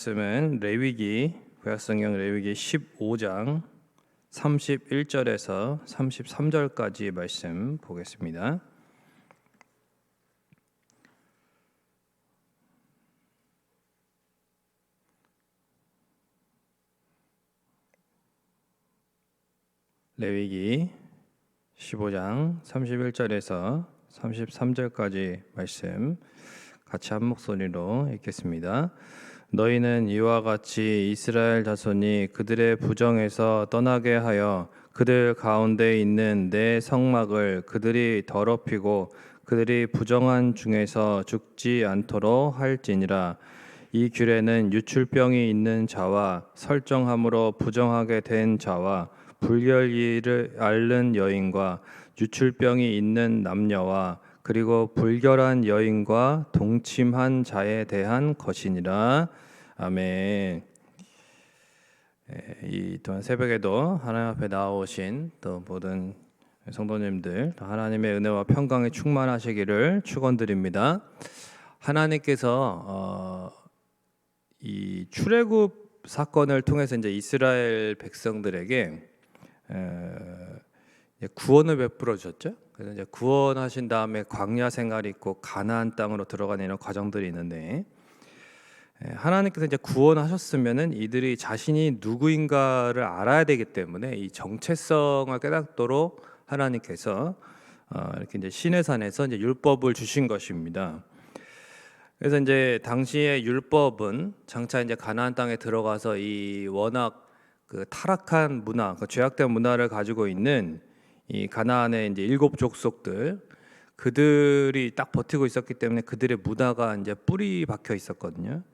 말씀은 레위기 구약성경 레위기 15장 31절에서 33절까지 말씀 보겠습니다. 레위기 15장 31절에서 33절까지 말씀 같이 한 목소리로 읽겠습니다. 너희는 이와 같이 이스라엘 자손이 그들의 부정에서 떠나게 하여 그들 가운데 있는 내 성막을 그들이 더럽히고 그들이 부정한 중에서 죽지 않도록 할지니라. 이 규례는 유출병이 있는 자와 설정함으로 부정하게 된 자와 불결일을 앓는 여인과 유출병이 있는 남녀와 그리고 불결한 여인과 동침한 자에 대한 것이니라. 아멘. 이 또한 새벽에도 하나님 앞에 나오신 또 모든 성도님들 하나님의 은혜와 평강에 충만하시기를 축원드립니다. 하나님께서 이 출애굽 사건을 통해서 이제 이스라엘 백성들에게 구원을 베풀어 주셨죠. 그래서 이제 구원하신 다음에 광야 생활이 있고 가나안 땅으로 들어가는 이런 과정들이 있는데, 하나님께서 이제 구원하셨으면은 이들이 자신이 누구인가를 알아야 되기 때문에 이 정체성을 깨닫도록 하나님께서 이렇게 이제 시내산에서 이제 율법을 주신 것입니다. 그래서 이제 당시의 율법은 장차 이제 가나안 땅에 들어가서 이 워낙 그 타락한 문화, 그 죄악된 문화를 가지고 있는 이 가나안의 이제 일곱 족속들, 그들이 딱 버티고 있었기 때문에 그들의 문화가 이제 뿌리 박혀 있었거든요.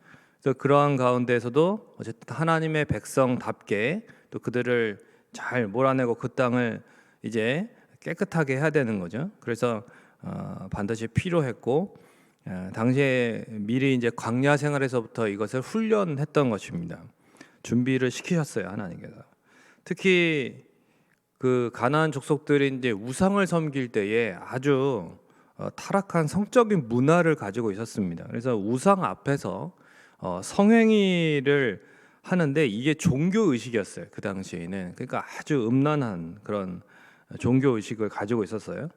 그래서 그러한 가운데서도 어쨌든 하나님의 백성답게 또 그들을 잘 몰아내고 그 땅을 이제 깨끗하게 해야 되는 거죠. 그래서 반드시 필요했고, 당시에 미리 이제 광야 생활에서부터 이것을 훈련했던 것입니다. 준비를 시키셨어요, 하나님께서. 특히 그 가나안 족속들이 이제 우상을 섬길 때에 아주 타락한 성적인 문화를 가지고 있었습니다. 그래서 우상 앞에서 성행위를 하는데 이게 종교 의식이었어요, 그 당시에는. 그러니까 아주 음란한 그런 종교 의식을 가지고 있었어요.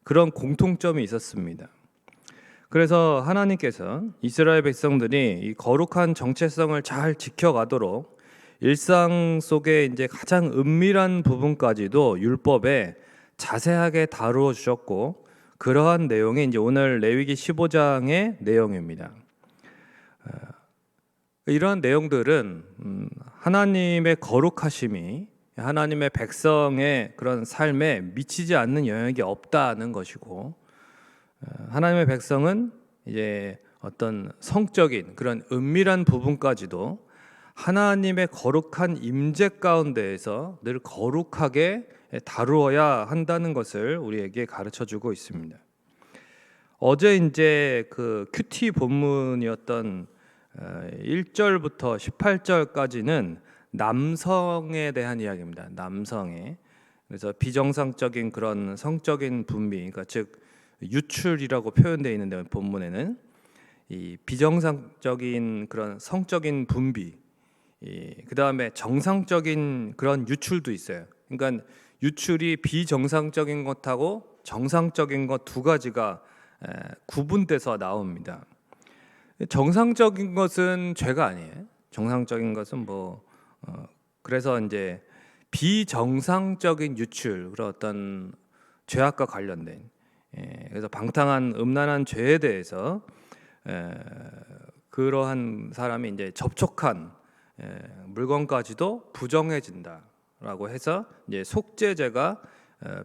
그런 공통점이 있었습니다. 그래서 하나님께서 이스라엘 백성들이 이 거룩한 정체성을 잘 지켜가도록 일상 속에 이제 가장 은밀한 부분까지도 율법에 자세하게 다루어 주셨고, 그러한 내용이 이제 오늘 레위기 15장의 내용입니다. 이런 내용들은 하나님의 거룩하심이 하나님의 백성의 그런 삶에 미치지 않는 영역이 없다는 것이고, 하나님의 백성은 이제 어떤 성적인 그런 은밀한 부분까지도 하나님의 거룩한 임재 가운데에서 늘 거룩하게 다루어야 한다는 것을 우리에게 가르쳐 주고 있습니다. 어제 이제 그 큐티 본문이었던 1절부터 18절까지는 남성에 대한 이야기입니다. 남성에. 그래서 비정상적인 그런 성적인 분비, 그러니까 즉 유출이라고 표현되어 있는데, 본문에는 이 비정상적인 그런 성적인 분비, 그 다음에 정상적인 그런 유출도 있어요. 그러니까 유출이 비정상적인 것하고 정상적인 것 두 가지가 구분돼서 나옵니다. 정상적인 것은 죄가 아니에요. 정상적인 것은 그래서 이제 비정상적인 유출, 그런 어떤 죄악과 관련된, 그래서 방탕한 음란한 죄에 대해서 그러한 사람이 이제 접촉한 물건까지도 부정해진다라고 해서 이제 속죄제가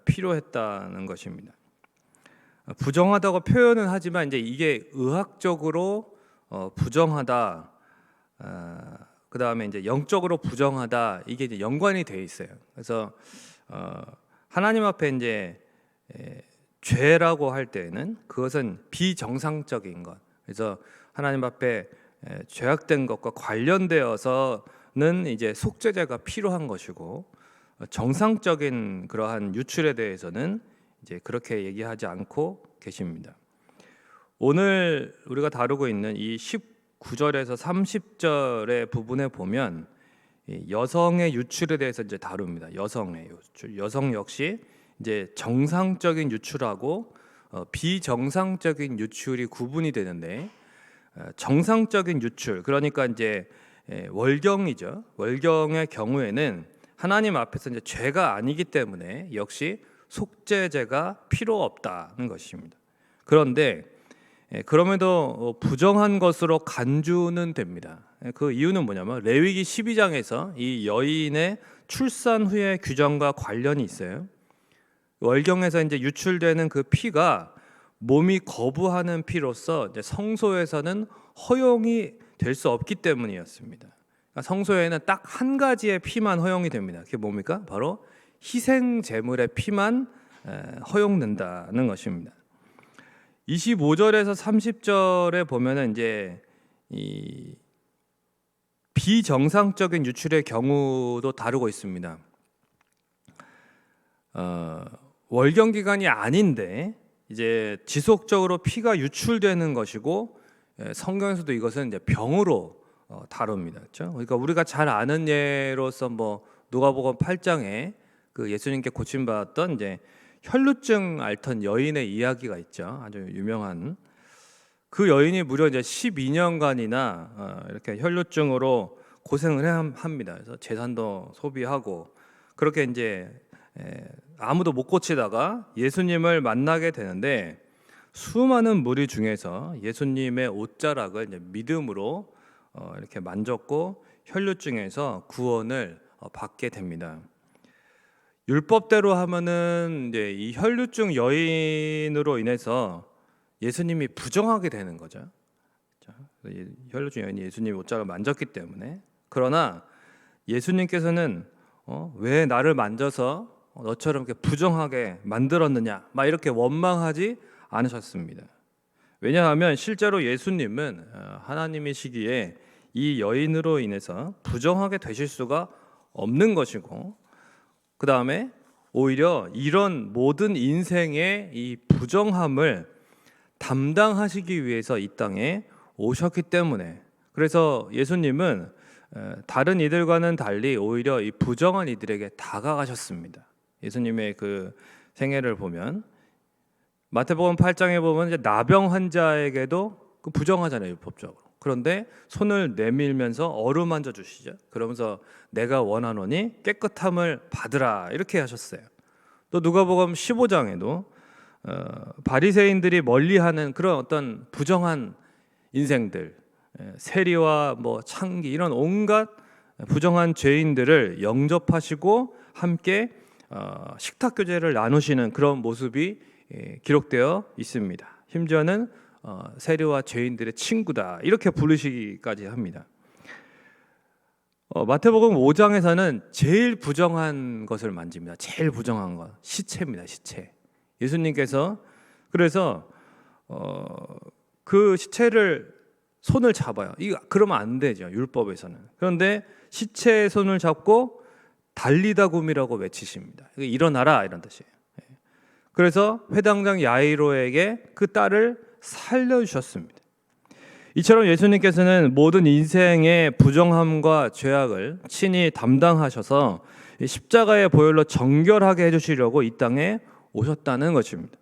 필요했다는 것입니다. 부정하다고 표현은 하지만 이제 이게 의학적으로 부정하다, 그 다음에 이제 영적으로 부정하다, 이게 이제 연관이 돼 있어요. 그래서 하나님 앞에 이제 죄라고 할 때는 그것은 비정상적인 것, 그래서 하나님 앞에 죄악된 것과 관련되어서는 이제 속죄제가 필요한 것이고, 정상적인 그러한 유출에 대해서는 이제 그렇게 얘기하지 않고 계십니다. 오늘 우리가 다루고 있는 이 9절에서 30절의 부분에 보면 이 여성의 유출에 대해서 이제 다룹니다. 여성의 유출, 여성 역시 이제 정상적인 유출하고 비정상적인 유출이 구분이 되는데, 정상적인 유출, 그러니까 이제 월경이죠. 월경의 경우에는 하나님 앞에서 이제 죄가 아니기 때문에 역시 속죄제가 필요 없다는 것입니다. 그런데 그럼에도 부정한 것으로 간주는 됩니다. 그 이유는 뭐냐면 레위기 12장에서 이 여인의 출산 후의 규정과 관련이 있어요. 월경에서 이제 유출되는 그 피가 몸이 거부하는 피로서 이제 성소에서는 허용이 될 수 없기 때문이었습니다. 그러니까 성소에는 딱 한 가지의 피만 허용이 됩니다. 그게 뭡니까? 바로 희생 제물의 피만 허용된다는 것입니다. 25절에서 30절에 보면은 이제 이 비정상적인 유출의 경우도 다루고 있습니다. 월경 기간이 아닌데 이제 지속적으로 피가 유출되는 것이고, 성경에서도 이것은 이제 병으로 다룹니다. 그렇죠? 그러니까 우리가 잘 아는 예로서 뭐 누가복음 8장에 그 예수님께 고침받았던 이제 혈루증 앓던 여인의 이야기가 있죠. 아주 유명한. 그 여인이 무려 이제 12년간이나 이렇게 혈루증으로 고생을 합니다. 그래서 재산도 소비하고 그렇게 이제 아무도 못 고치다가 예수님을 만나게 되는데, 수많은 무리 중에서 예수님의 옷자락을 이제 믿음으로 이렇게 만졌고 혈루증에서 구원을 받게 됩니다. 율법대로 하면은 이제 이 혈루증 여인으로 인해서 예수님이 부정하게 되는 거죠. 혈루증 여인이 예수님 옷자락을 만졌기 때문에. 그러나 예수님께서는 왜 나를 만져서 너처럼 이렇게 부정하게 만들었느냐, 막 이렇게 원망하지 않으셨습니다. 왜냐하면 실제로 예수님은 하나님이시기에 이 여인으로 인해서 부정하게 되실 수가 없는 것이고, 그 다음에 오히려 이런 모든 인생의 이 부정함을 담당하시기 위해서 이 땅에 오셨기 때문에, 그래서 예수님은 다른 이들과는 달리 오히려 이 부정한 이들에게 다가가셨습니다. 예수님의 그 생애를 보면 마태복음 8장에 보면 이제 나병 환자에게도 그 부정하잖아요, 율법적으로. 그런데 손을 내밀면서 어루만져 주시죠. 그러면서 내가 원하노니 깨끗함을 받으라, 이렇게 하셨어요. 또 누가복음 15장에도 바리새인들이 멀리하는 그런 어떤 부정한 인생들, 세리와 뭐 창기, 이런 온갖 부정한 죄인들을 영접하시고 함께 식탁 교제를 나누시는 그런 모습이 기록되어 있습니다. 심지어는 세리와 죄인들의 친구다, 이렇게 부르시기까지 합니다. 마태복음 5장에서는 제일 부정한 것을 만집니다. 제일 부정한 것, 시체입니다. 시체. 예수님께서 그래서 그 시체를 손을 잡아요. 이거 그러면 안 되죠, 율법에서는. 그런데 시체의 손을 잡고 달리다굼이라고 외치십니다. 일어나라, 이런 뜻이에요. 그래서 회당장 야이로에게 그 딸을 살려주셨습니다. 이처럼 예수님께서는 모든 인생의 부정함과 죄악을 친히 담당하셔서 십자가의 보혈로 정결하게 해주시려고 이 땅에 오셨다는 것입니다.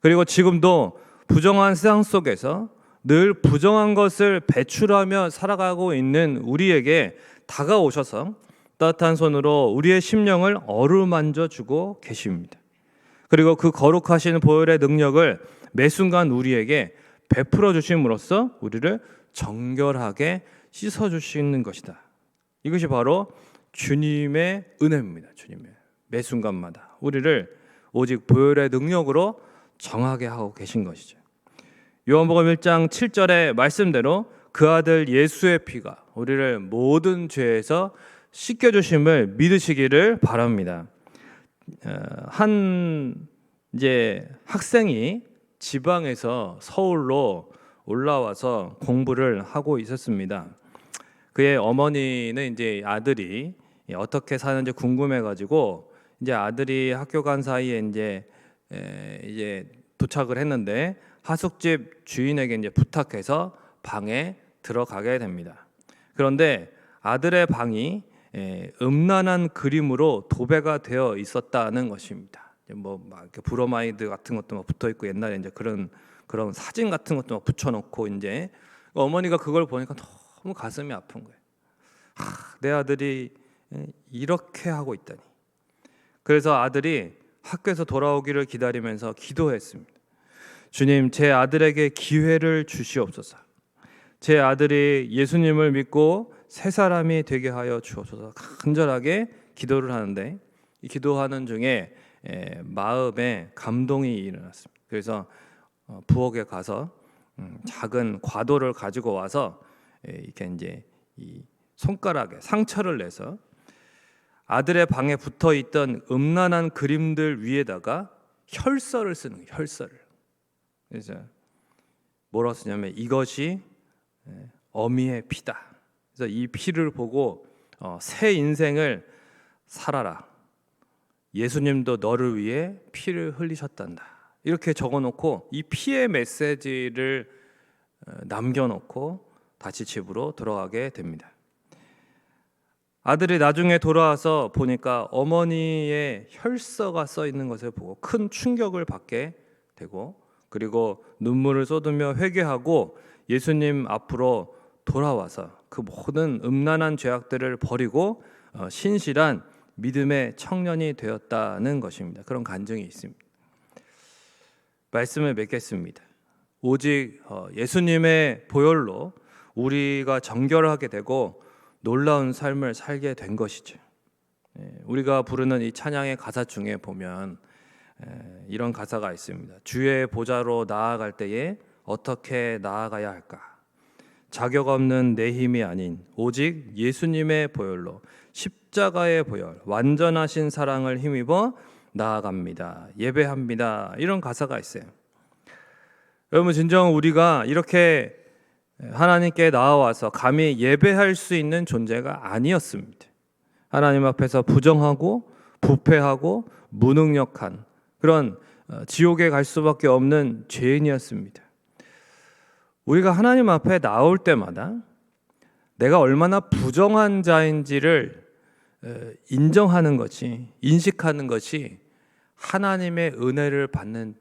그리고 지금도 부정한 세상 속에서 늘 부정한 것을 배출하며 살아가고 있는 우리에게 다가오셔서 따뜻한 손으로 우리의 심령을 어루만져 주고 계십니다. 그리고 그 거룩하신 보혈의 능력을 매 순간 우리에게 베풀어 주심으로써 우리를 정결하게 씻어 주시는 것이다. 이것이 바로 주님의 은혜입니다. 주님의 매 순간마다 우리를 오직 보혈의 능력으로 정하게 하고 계신 것이죠. 요한복음 1장 7절의 말씀대로 그 아들 예수의 피가 우리를 모든 죄에서 씻겨주심을 믿으시기를 바랍니다. 한 이제 학생이 지방에서 서울로 올라와서 공부를 하고 있었습니다. 그의 어머니는 이제 아들이 어떻게 사는지 궁금해가지고 이제 아들이 학교 간 사이에 이제 도착을 했는데 하숙집 주인에게 이제 부탁해서 방에 들어가게 됩니다. 그런데 아들의 방이 음란한 그림으로 도배가 되어 있었다는 것입니다. 막 이렇게 브로마이드 같은 것도 막 붙어 있고 옛날에 이제 그런 사진 같은 것도 막 붙여놓고 이제 어머니가 그걸 보니까 너무 가슴이 아픈 거예요. 내 아들이 이렇게 하고 있다니. 그래서 아들이 학교에서 돌아오기를 기다리면서 기도했습니다. 주님, 제 아들에게 기회를 주시옵소서. 제 아들이 예수님을 믿고 새 사람이 되게 하여 주옵소서. 간절하게 기도를 하는데 이 기도하는 중에 마음에 감동이 일어났습니다. 그래서 부엌에 가서 작은 과도를 가지고 와서 이렇게 이제 이 손가락에 상처를 내서 아들의 방에 붙어 있던 음란한 그림들 위에다가 혈서를 쓰는 거예요. 혈서를. 그래서 뭐라고 쓰냐면 이것이 어미의 피다. 그래서 이 피를 보고 새 인생을 살아라. 예수님도 너를 위해 피를 흘리셨단다. 이렇게 적어놓고 이 피의 메시지를 남겨놓고 다시 집으로 돌아가게 됩니다. 아들이 나중에 돌아와서 보니까 어머니의 혈서가 써 있는 것을 보고 큰 충격을 받게 되고, 그리고 눈물을 쏟으며 회개하고 예수님 앞으로 돌아와서 그 모든 음란한 죄악들을 버리고 신실한 믿음의 청년이 되었다는 것입니다. 그런 간증이 있습니다. 말씀을 맺겠습니다. 오직 예수님의 보혈로 우리가 정결하게 되고 놀라운 삶을 살게 된 것이죠. 우리가 부르는 이 찬양의 가사 중에 보면 이런 가사가 있습니다. 주의 보좌로 나아갈 때에 어떻게 나아가야 할까? 자격 없는 내 힘이 아닌 오직 예수님의 보혈로, 십자가의 보혈, 완전하신 사랑을 힘입어 나아갑니다. 예배합니다. 이런 가사가 있어요. 여러분, 진정 우리가 이렇게 하나님께 나아와서 감히 예배할 수 있는 존재가 아니었습니다. 하나님 앞에서 부정하고 부패하고 무능력한 그런 지옥에 갈 수밖에 없는 죄인이었습니다. 우리가 하나님 앞에 나올 때마다 내가 얼마나 부정한 자인지를 인정하는 것이, 인식하는 것이 하나님의 은혜를 받는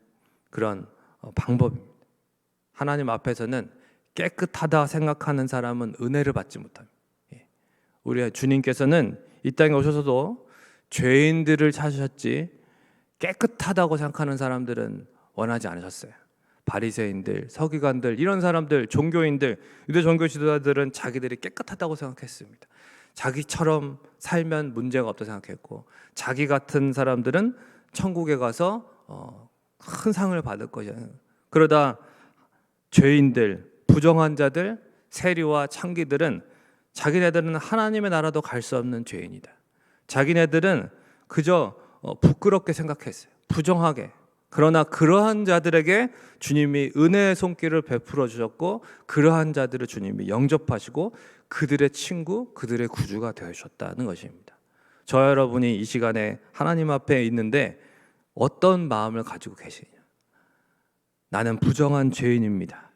그런 방법입니다. 하나님 앞에서는 깨끗하다 생각하는 사람은 은혜를 받지 못합니다. 우리 주님께서는 이 땅에 오셔서도 죄인들을 찾으셨지 깨끗하다고 생각하는 사람들은 원하지 않으셨어요. 바리새인들, 서기관들, 이런 사람들, 종교인들, 유대 종교 지도자들은 자기들이 깨끗하다고 생각했습니다. 자기처럼 살면 문제가 없다고 생각했고, 자기 같은 사람들은 천국에 가서 큰 상을 받을 것이야. 그러다 죄인들, 부정한 자들, 세리와 창기들은 자기네들은 하나님의 나라도 갈 수 없는 죄인이다. 자기네들은 그저 부끄럽게 생각했어요. 부정하게. 그러나 그러한 자들에게 주님이 은혜의 손길을 베풀어 주셨고, 그러한 자들을 주님이 영접하시고 그들의 친구, 그들의 구주가 되어주셨다는 것입니다. 저 여러분이 이 시간에 하나님 앞에 있는데 어떤 마음을 가지고 계시냐? 나는 부정한 죄인입니다.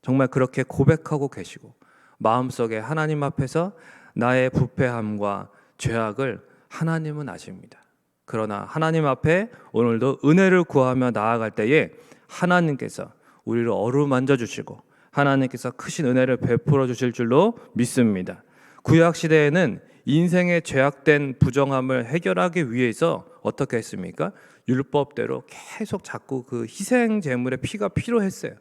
정말 그렇게 고백하고 계시고 마음속에 하나님 앞에서 나의 부패함과 죄악을 하나님은 아십니다. 그러나 하나님 앞에 오늘도 은혜를 구하며 나아갈 때에 하나님께서 우리를 어루만져 주시고 하나님께서 크신 은혜를 베풀어 주실 줄로 믿습니다. 구약 시대에는 인생의 죄악된 부정함을 해결하기 위해서 어떻게 했습니까? 율법대로 계속 자꾸 그 희생 제물의 피가 필요했어요.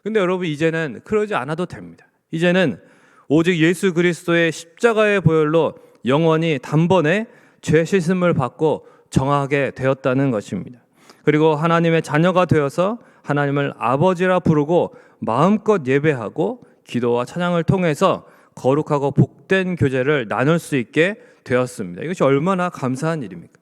근데 여러분, 이제는 그러지 않아도 됩니다. 이제는 오직 예수 그리스도의 십자가의 보혈로 영원히 단번에 죄 씻음을 받고 정하게 되었다는 것입니다. 그리고 하나님의 자녀가 되어서 하나님을 아버지라 부르고 마음껏 예배하고 기도와 찬양을 통해서 거룩하고 복된 교제를 나눌 수 있게 되었습니다. 이것이 얼마나 감사한 일입니까?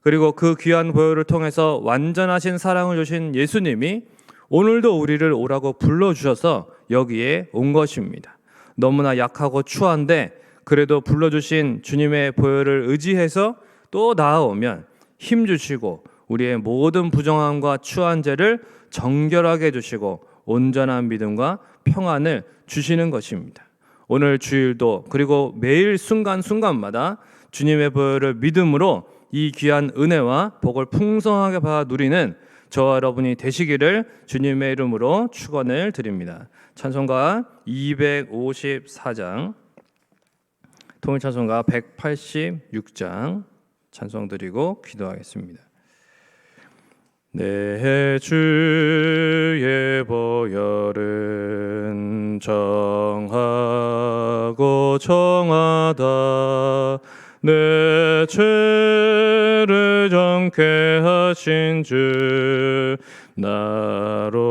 그리고 그 귀한 보혈을 통해서 완전하신 사랑을 주신 예수님이 오늘도 우리를 오라고 불러주셔서 여기에 온 것입니다. 너무나 약하고 추한데 그래도 불러주신 주님의 보혈을 의지해서 또 나아오면 힘주시고 우리의 모든 부정함과 추한 죄를 정결하게 해주시고 온전한 믿음과 평안을 주시는 것입니다. 오늘 주일도 그리고 매일 순간순간마다 주님의 보혈을 믿음으로 이 귀한 은혜와 복을 풍성하게 받아 누리는 저와 여러분이 되시기를 주님의 이름으로 축원을 드립니다. 찬송가 254장, 통일찬송가 186장 찬송 드리고 기도하겠습니다. 내 주의 보혈은 정하고 정하다. 내 죄를 정케 하신 주 나로라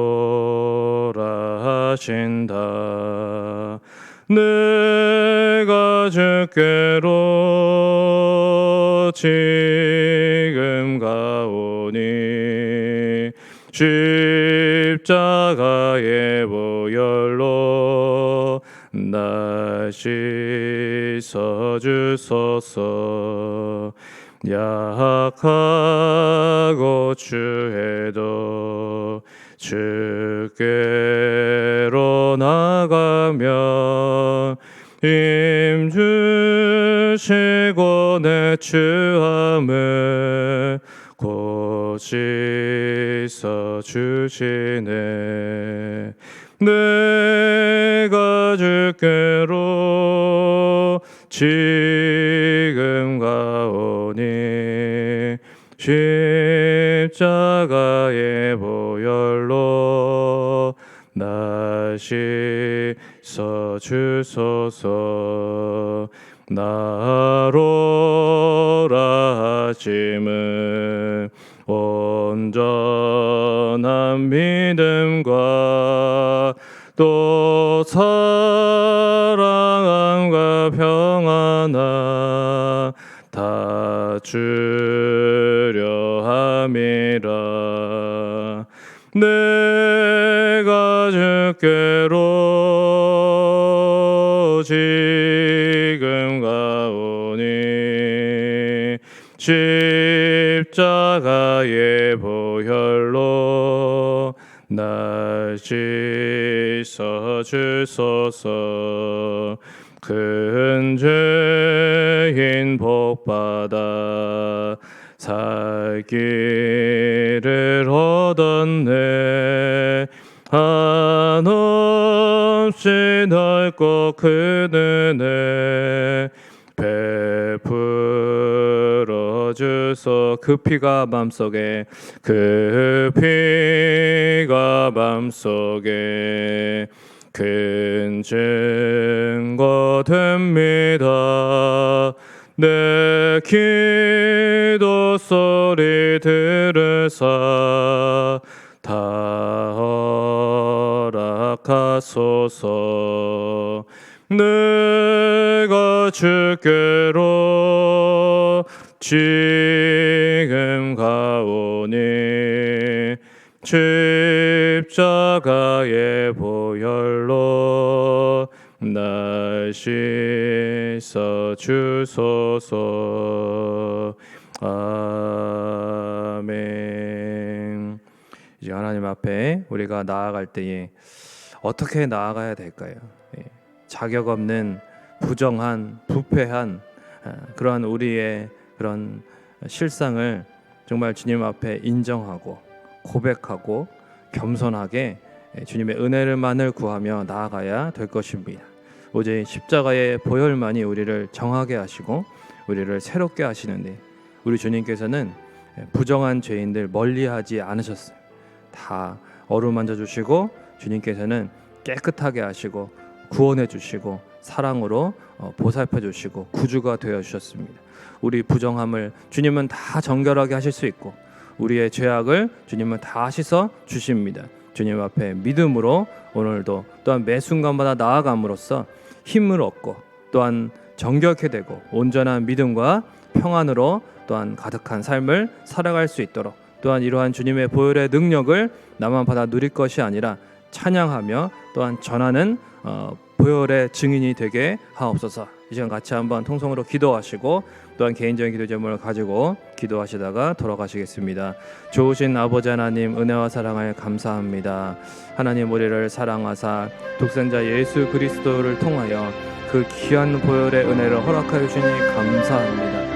하신다. 내가 주께로 지금 가오니 십자가의 보혈로 날 씻어 주소서. 약하고 추해도 주께로 나가면 힘 주시고 내 추함을 곧 씻어 주시네. 내가 주께로 지금 가오니 십자가의 보혈로 날 씻어 주소서. 나로라 하심은 온전한 믿음과 또 사랑과 평안함 다 주려 함이라. 내가 주께로 지금 가오니 십자가의 보혈로 날 씻어 주소서. 큰 죄인 복받아 살 길을 얻었네. 한없이 넓고 큰 은혜 베풀어 주소. 그 피가 맘속에 그 피가 맘속에 큰 증거 됩니다. 내 기도 소리 들으사 다 허락하소서. 내가 주께로 지금 가오니 십자가의 보혈로 날 씻어 주소서. 아멘. 이제 하나님 앞에 우리가 나아갈 때에 어떻게 나아가야 될까요? 자격 없는 부정한 부패한 그러한 우리의 그런 실상을 정말 주님 앞에 인정하고 고백하고 겸손하게 주님의 은혜를만을 구하며 나아가야 될 것입니다. 오직 십자가의 보혈만이 우리를 정하게 하시고 우리를 새롭게 하시는데 우리 주님께서는 부정한 죄인들 멀리하지 않으셨어요. 다 어루만져 주시고 주님께서는 깨끗하게 하시고 구원해 주시고 사랑으로 보살펴 주시고 구주가 되어 주셨습니다. 우리 부정함을 주님은 다 정결하게 하실 수 있고 우리의 죄악을 주님은 다 씻어 주십니다. 주님 앞에 믿음으로 오늘도 또한 매 순간마다 나아감으로써 힘을 얻고 또한 정결케 되고 온전한 믿음과 평안으로 또한 가득한 삶을 살아갈 수 있도록 또한 이러한 주님의 보혈의 능력을 나만 받아 누릴 것이 아니라 찬양하며 또한 전하는 보혈의 증인이 되게 하옵소서. 이 시간 같이 한번 통성으로 기도하시고 또한 개인적인 기도 제목을 가지고 기도하시다가 돌아가시겠습니다. 좋으신 아버지 하나님, 은혜와 사랑을 감사합니다. 하나님, 우리를 사랑하사 독생자 예수 그리스도를 통하여 그 귀한 보혈의 은혜를 허락하여 주시니 감사합니다.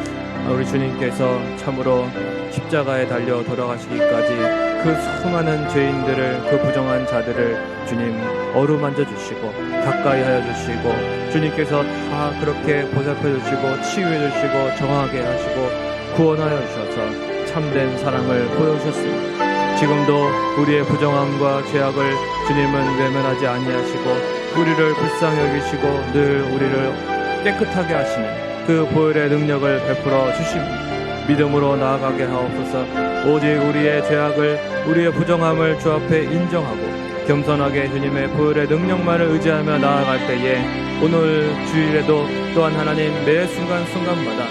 우리 주님께서 참으로 십자가에 달려 돌아가시기까지 그 수많은 죄인들을, 그 부정한 자들을 주님 어루만져 주시고 가까이 하여 주시고 주님께서 다 그렇게 보살펴 주시고 치유해 주시고 정하게 하시고 구원하여 주셔서 참된 사랑을 보여주셨습니다. 지금도 우리의 부정함과 죄악을 주님은 외면하지 아니하시고 우리를 불쌍히 여기시고 늘 우리를 깨끗하게 하시는 그 보혈의 능력을 베풀어 주십니다. 믿음으로 나아가게 하옵소서. 오직 우리의 죄악을, 우리의 부정함을 주 앞에 인정하고 겸손하게 주님의 보혈의 능력만을 의지하며 나아갈 때에 오늘 주일에도 또한 하나님 매 순간순간마다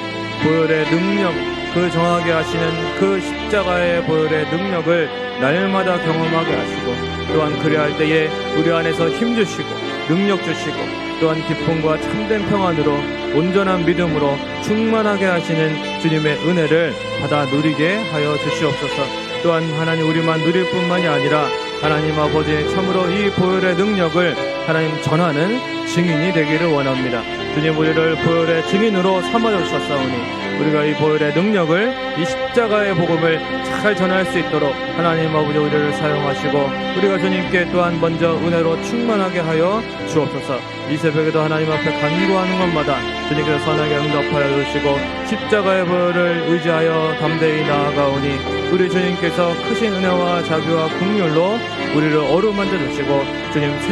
보혈의 능력, 그 정하게 하시는 그 십자가의 보혈의 능력을 날마다 경험하게 하시고 또한 그래야 할 때에 우리 안에서 힘 주시고 능력 주시고 또한 기쁨과 참된 평안으로 온전한 믿음으로 충만하게 하시는 주님의 은혜를 받아 누리게 하여 주시옵소서. 또한 하나님 우리만 누릴 뿐만이 아니라 하나님 아버지 참으로 이 보혈의 능력을 하나님 전하는 증인이 되기를 원합니다. 주님 우리를 보혈의 증인으로 삼아주셨사오니 우리가 이 보혈의 능력을, 이 십자가의 복음을 잘 전할 수 있도록 하나님 아버지 우리를 사용하시고 우리가 주님께 또한 먼저 은혜로 충만하게 하여 주옵소서. 이 새벽에도 하나님 앞에 간구하는 것마다 주님께서 선하게 응답하여 주시고 십자가의 보혈을 의지하여 담대히 나아가오니 우리 주님께서 크신 은혜와 자비와 긍휼로 우리를 어루만져 주시고 주님 새로